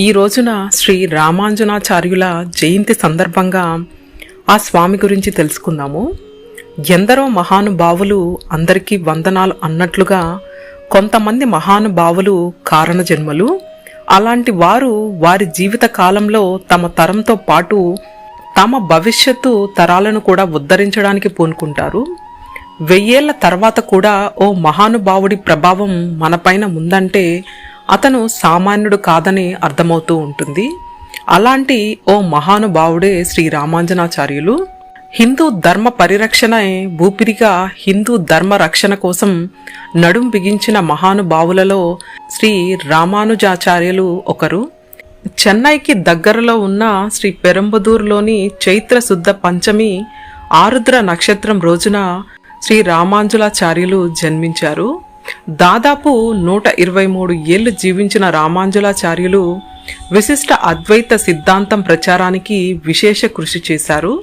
ఈ రోజున శ్రీ రామాంజనాచార్యుల జయంతి సందర్భంగా ఆ స్వామి గురించి తెలుసుకుందాము. ఎందరో మహానుభావులు అందరికీ వందనాలు అన్నట్లుగా కొంతమంది మహానుభావులు కారణ జన్మలు. అలాంటి వారు వారి జీవిత కాలంలో తమ తరంతో పాటు తమ భవిష్యత్తు తరాలను కూడా ఉద్ధరించడానికి పూనుకుంటారు. 1000 ఏళ్ల తర్వాత కూడా ఓ మహానుభావుడి ప్రభావం మనపైన ఉందంటే అతను సామాన్యుడు కాదని అర్థమవుతూ ఉంటుంది. అలాంటి ఓ మహానుభావుడే శ్రీ రామాంజనాచార్యులు. హిందూ ధర్మ పరిరక్షణ ఊపిరిగా హిందూ ధర్మ రక్షణ కోసం నడుం బిగించిన మహానుభావులలో శ్రీ రామానుజాచార్యులు ఒకరు. చెన్నైకి దగ్గరలో ఉన్న శ్రీ పెరంబదూరులోని చైత్ర శుద్ధ పంచమి ఆరుద్ర నక్షత్రం రోజున శ్రీ రామాంజలాచార్యులు జన్మించారు. దాదాపు 123 ఏళ్లు జీవించిన రామాంజలాచార్యులు విశిష్ట అద్వైత సిద్ధాంతం ప్రచారానికి విశేష కృషి చేశారు.